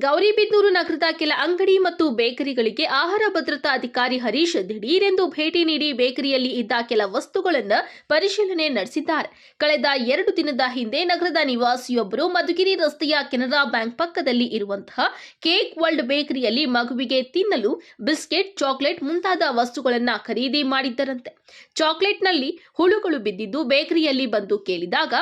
ಗೌರಿಬಿದನೂರು ನಗರದ ಕೆಲ ಅಂಗಡಿ ಮತ್ತು ಬೇಕರಿಗಳಿಗೆ ಆಹಾರ ಭದ್ರತಾ ಅಧಿಕಾರಿ ಹರೀಶ್ ದಿಢೀರೆಂದು ಭೇಟಿ ನೀಡಿ ಬೇಕರಿಯಲ್ಲಿ ಇದ್ದ ಕೆಲ ವಸ್ತುಗಳನ್ನು ಪರಿಶೀಲನೆ ನಡೆಸಿದ್ದಾರೆ. ಕಳೆದ 2 ದಿನದ ಹಿಂದೆ ನಗರದ ನಿವಾಸಿಯೊಬ್ಬರು ಮಧುಗಿರಿ ರಸ್ತೆಯ ಕೆನರಾ ಬ್ಯಾಂಕ್ ಪಕ್ಕದಲ್ಲಿ ಇರುವಂತಹ ಕೇಕ್ ವರ್ಲ್ಡ್ ಬೇಕರಿಯಲ್ಲಿ ಮಗುವಿಗೆ ತಿನ್ನಲು ಬಿಸ್ಕೆಟ್, ಚಾಕ್ಲೇಟ್ ಮುಂತಾದ ವಸ್ತುಗಳನ್ನು ಖರೀದಿ ಮಾಡಿದ್ದರಂತೆ. ಚಾಕ್ಲೇಟ್ನಲ್ಲಿ ಹುಳುಗಳು ಬಿದ್ದಿದ್ದು ಬೇಕರಿಯಲ್ಲಿ ಬಂದು ಕೇಳಿದಾಗ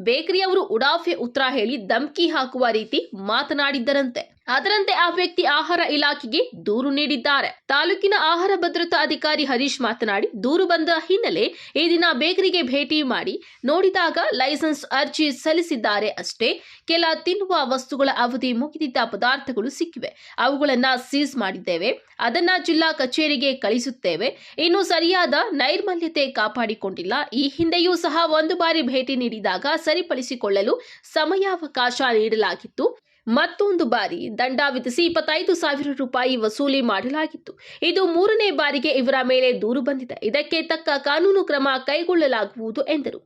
ಬೇಕರಿಯವರು ಉಡಾಫೆ ಉತ್ತರ ಹೇಳಿ ಧಮಕಿ ಹಾಕುವ ರೀತಿ ಮಾತನಾಡಿದ್ದರಂತೆ. ಅದರಂತೆ ಆ ವ್ಯಕ್ತಿ ಆಹಾರ ಇಲಾಖೆಗೆ ದೂರು ನೀಡಿದ್ದಾರೆ. ತಾಲೂಕಿನ ಆಹಾರ ಭದ್ರತಾ ಅಧಿಕಾರಿ ಹರೀಶ್ ಮಾತನಾಡಿ, ದೂರು ಬಂದ ಹಿನ್ನೆಲೆ ಈ ದಿನ ಬೇಕರಿಗೆ ಭೇಟಿ ಮಾಡಿ ನೋಡಿದಾಗ ಲೈಸೆನ್ಸ್ ಅರ್ಜಿ ಸಲ್ಲಿಸಿದ್ದಾರೆ ಅಷ್ಟೇ. ಕೆಲ ತಿನ್ನುವ ವಸ್ತುಗಳ ಅವಧಿ ಮುಗಿದಿದ್ದ ಪದಾರ್ಥಗಳು ಸಿಕ್ಕಿವೆ. ಅವುಗಳನ್ನು ಸೀಸ್ ಮಾಡಿದ್ದೇವೆ. ಅದನ್ನ ಜಿಲ್ಲಾ ಕಚೇರಿಗೆ ಕಳಿಸುತ್ತೇವೆ. ಇನ್ನು ಸರಿಯಾದ ನೈರ್ಮಲ್ಯತೆ ಕಾಪಾಡಿಕೊಂಡಿಲ್ಲ. ಈ ಹಿಂದೆಯೂ ಸಹ 1 ಬಾರಿ ಭೇಟಿ ನೀಡಿದಾಗ ಸರಿಪಡಿಸಿಕೊಳ್ಳಲು ಸಮಯಾವಕಾಶ ನೀಡಲಾಗಿತ್ತು. ಮತ್ತೊಂದು ಬಾರಿ ದಂಡ ವಿಧಿಸಿ 25,000 ರೂಪಾಯಿ ವಸೂಲಿ ಮಾಡಲಾಗಿತ್ತು. ಇದು 3ನೇ ಬಾರಿಗೆ ಇವರ ಮೇಲೆ ದೂರು ಬಂದಿದೆ. ಇದಕ್ಕೆ ತಕ್ಕ ಕಾನೂನು ಕ್ರಮ ಕೈಗೊಳ್ಳಲಾಗುವುದು ಎಂದರು.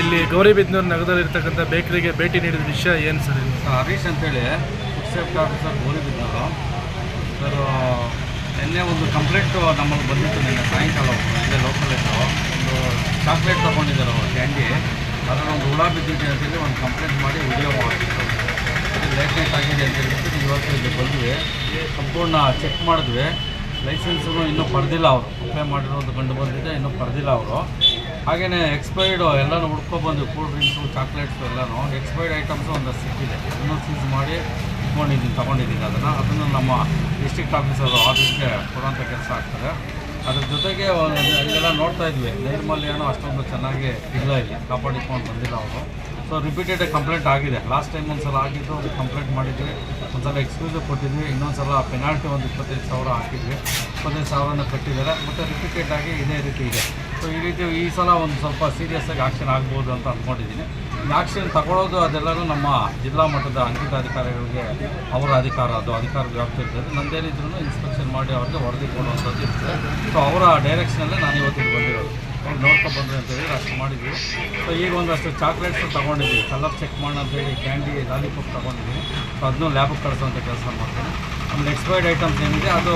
ಇಲ್ಲಿ ಗೌರಿಬಿದನೂರು ನಗರದಲ್ಲಿರ್ತಕ್ಕಂಥ ಬೇಕರಿಗೆ ಭೇಟಿ ನೀಡಿದ ವಿಷಯ ಏನು ಸರ್? ಹರೀಶ್ ಅಂತೇಳಿ food safety officer Gauribidanur sir. ನಿನ್ನೆ ಒಂದು ಕಂಪ್ಲೇಂಟು ನಮಗೆ ಬಂದಿತ್ತು. ನಿನ್ನೆ ಸಾಯಂಕಾಲ ಇಲ್ಲೇ ಲೋಕಲಿದ್ದು ಒಂದು ಚಾಕ್ಲೇಟ್ ತೊಗೊಂಡಿದ್ದಾರೆ ಅವರು, ಕ್ಯಾಂಡಿ. ಅದರ ಒಂದು ಹುಳ ಬಿದ್ದಿದೆ ಅಂತೇಳಿ ಒಂದು ಕಂಪ್ಲೇಂಟ್ ಮಾಡಿ ವಿಡಿಯೋ ಮಾಡಿತ್ತು. ಲೇಟ್ ನೈಟ್ ಆಗಿದೆ ಅಂತ ಹೇಳ್ಬಿಟ್ಟು ಇವತ್ತು ಇಲ್ಲಿ ಬಂದ್ವಿ, ಸಂಪೂರ್ಣ ಚೆಕ್ ಮಾಡಿದ್ವಿ. ಲೈಸೆನ್ಸು ಇನ್ನೂ ಪಡೆದಿಲ್ಲ ಅವರು. ಅಪ್ಲೈ ಮಾಡಿರೋದು ಕಂಡು ಬಂದಿದೆ, ಇನ್ನೂ ಪಡೆದಿಲ್ಲ ಅವರು. ಹಾಗೆಯೇ ಎಕ್ಸ್ಪೈರ್ಡು ಎಲ್ಲನೂ ಹುಡ್ಕೊಬಂದ್ವಿ. ಕೂಲ್ ಡ್ರಿಂಕ್ಸು, ಚಾಕ್ಲೇಟ್ಸು ಎಲ್ಲನೂ ಎಕ್ಸ್ಪೈರ್ಡ್ ಐಟಮ್ಸು ಒಂದಷ್ಟು ಸಿಕ್ಕಿದೆ. ಇನ್ನೂ ಸೀಸ್ ಮಾಡಿ ತೊಗೊಂಡಿದ್ದೀನಿ. ಅದನ್ನು ನಮ್ಮ ಡಿಸ್ಟ್ರಿಕ್ಟ್ ಆಫೀಸರು ಆಫೀಸ್ಗೆ ಕೊಡುವಂಥ ಕೆಲಸ ಆಗ್ತದೆ. ಅದ್ರ ಜೊತೆಗೆ ಅಲ್ಲೆಲ್ಲ ನೋಡ್ತಾ ಇದ್ವಿ, ನೈರ್ಮಲ್ಯನೂ ಅಷ್ಟೊಂದು ಚೆನ್ನಾಗಿ ಇಲ್ಲ, ಇಲ್ಲಿ ಕಾಪಾಡಿಕೊಂಡು ಬಂದಿಲ್ಲ ಅವರು. ಸೊ ರಿಪೀಟೆಡ್ ಕಂಪ್ಲೇಂಟ್ ಆಗಿದೆ. ಲಾಸ್ಟ್ ಟೈಮ್ ಒಂದು ಸಲ ಆಗಿದ್ದು, ಅದು ಕಂಪ್ಲೇಂಟ್ ಮಾಡಿದ್ವಿ. ಒಂದು ಸಲ ಎಕ್ಸ್ಕ್ಯೂಸು ಕೊಟ್ಟಿದ್ವಿ. ಇನ್ನೊಂದು ಸಲ ಪೆನಾಲ್ಟಿ ಒಂದು 25,000 ಹಾಕಿದ್ವಿ. 25,000 ಕಟ್ಟಿದ್ದಾರೆ. ಮತ್ತು ರಿಪೀಟೆಡ್ ಆಗಿ ಇದೇ ರೀತಿ ಇದೆ. ಸೊ ಈ ಸಲ ಒಂದು ಸ್ವಲ್ಪ ಸೀರಿಯಸ್ಸಾಗಿ ಆ್ಯಕ್ಷನ್ ಆಗ್ಬೋದು ಅಂತ ಅಂದ್ಕೊಂಡಿದ್ದೀನಿ. ಈ ಆ್ಯಕ್ಷನ್ ತಗೊಳ್ಳೋದು ಅದೆಲ್ಲರೂ ನಮ್ಮ ಜಿಲ್ಲಾ ಮಟ್ಟದ ಅಂಕಿತ ಅಧಿಕಾರಿಗಳಿಗೆ ಅವರ ಅಧಿಕಾರ ವ್ಯಾಪ್ತಿ ಇರ್ತದೆ. ನಂದೇನಿದ್ರೂ ಇನ್ಸ್ಪೆಕ್ಷನ್ ಮಾಡಿ ಅವ್ರಿಗೆ ವರದಿ ಕೊಡುವಂಥದ್ದು ಇರ್ತದೆ. ಸೊ ಅವರ ಡೈರೆಕ್ಷನಲ್ಲೇ ನಾನು ಇವತ್ತಿಗೆ ಬಂದಿರೋದು. ಅವ್ರು ನೋಡ್ಕೊಬಂದ್ರಿ ಅಂತ ಹೇಳಿ ಅಷ್ಟು ಮಾಡಿದ್ವಿ. ಸೊ ಈಗ ಒಂದಷ್ಟು ಚಾಕ್ಲೇಟ್ಸು ತೊಗೊಂಡಿದ್ವಿ. ಕಲರ್ ಚೆಕ್ ಮಾಡೋಣ ಅಂತೇಳಿ ಕ್ಯಾಂಡಿ, ಲಾಲಿಪಾಪ್ ತೊಗೊಂಡಿದ್ವಿ. ಸೊ ಅದನ್ನೂ ಲ್ಯಾಬಿಗೆ ಕಳಿಸೋಂಥ ಕೆಲಸ ಮಾಡ್ತೀನಿ. ಆಮೇಲೆ ಎಕ್ಸ್ಪೈರ್ಡ್ ಐಟಮ್ಸ್ ಏನಿದೆ ಅದು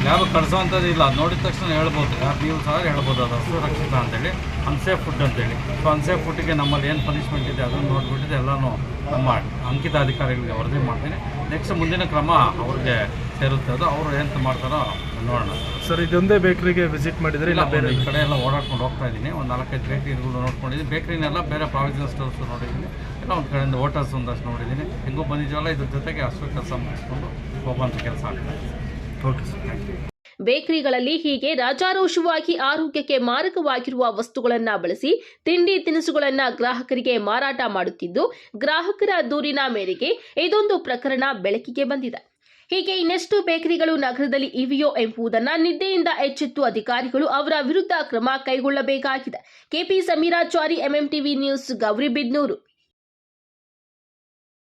ಲ್ಯಾಬಿಗೆ ಕಳಿಸೋವಂಥದ್ದು ಇಲ್ಲ. ನೋಡಿದ ತಕ್ಷಣ ಹೇಳ್ಬೋದು, ನೀವು ಸಹ ಹೇಳ್ಬೋದು ಅದು ಅಸುರಕ್ಷಿತ ಅಂತೇಳಿ, ಅನ್ಸೇಫ್ ಫುಡ್ ಅಂತೇಳಿ. ಸೊ ಅನ್ಸೇಫ್ ಫುಡ್ಡಿಗೆ ನಮ್ಮಲ್ಲಿ ಏನು ಪನಿಷ್ಮೆಂಟ್ ಇದೆ ಅದನ್ನು ನೋಡಿಬಿಟ್ಟಿದೆ ಎಲ್ಲನೂ ನಮ್ಮ ಅಂಕಿತ ಅಧಿಕಾರಿಗಳಿಗೆ ವರದಿ ಮಾಡ್ತೀನಿ. ನೆಕ್ಸ್ಟ್ ಮುಂದಿನ ಕ್ರಮ ಅವ್ರಿಗೆ ಸೇರುತ್ತೆ. ಅದು ಅವರು ಏನು ಮಾಡ್ತಾರೋ ನೋಡೋಣ. ಸರ್, ಇದೊಂದೇ ಬೇಕರಿಗೆ ವಿಸಿಟ್ ಮಾಡಿದರೆ ಇಲ್ಲ ಬೇರೆ ಈ ಕಡೆ ಎಲ್ಲ ಓಡಾಡ್ಕೊಂಡು ಹೋಗ್ತಾ ಇದ್ದೀನಿ. ಒಂದು 4-5 ಬೇಕರಿಗಳು ನೋಡ್ಕೊಂಡಿದ್ದೀನಿ. ಬೇಕರಿನೆಲ್ಲ ಬೇರೆ ಪ್ರಾವಿಷನಲ್ ಸ್ಟೋರ್ಸ್ ನೋಡಿದ್ದೀನಿ. ಎಲ್ಲ ಒಂದು ಕಡೆಯಿಂದ ಹೋಟೆಲ್ಸ್ ಒಂದಷ್ಟು ನೋಡಿದ್ದೀನಿ. ಹೆಂಗೂ ಬಂದಿದ್ದೀವಲ್ಲ, ಇದ್ರ ಜೊತೆಗೆ ಅಷ್ಟು ಕೆಲಸ ಮುಗಿಸ್ಕೊಂಡು ಹೋಗುವಂಥ ಕೆಲಸ ಆಗ್ತದೆ. Okay sir, thank you. ಬೇಕರಿಗಳಲ್ಲಿ ಹೀಗೆ ರಾಜಾರೋಷವಾಗಿ ಆರೋಗ್ಯಕ್ಕೆ ಮಾರಕವಾಗಿರುವ ವಸ್ತುಗಳನ್ನು ಬಳಸಿ ತಿಂಡಿ ತಿನಿಸುಗಳನ್ನು ಗ್ರಾಹಕರಿಗೆ ಮಾರಾಟ ಮಾಡುತ್ತಿದ್ದು, ಗ್ರಾಹಕರ ದೂರಿನ ಮೇರೆಗೆ ಇದೊಂದು ಪ್ರಕರಣ ಬೆಳಕಿಗೆ ಬಂದಿದೆ. ಹೀಗೆ ಇನ್ನೆಷ್ಟು ಬೇಕರಿಗಳು ನಗರದಲ್ಲಿ ಇವೆಯೋ ಎಂಬುದನ್ನು ನಿದ್ದೆಯಿಂದ ಎಚ್ಚೆತ್ತು ಅಧಿಕಾರಿಗಳು ಅವರ ವಿರುದ್ಧ ಕ್ರಮ ಕೈಗೊಳ್ಳಬೇಕಾಗಿದೆ. KP Samirachari, MMTV news, Gauribidanur.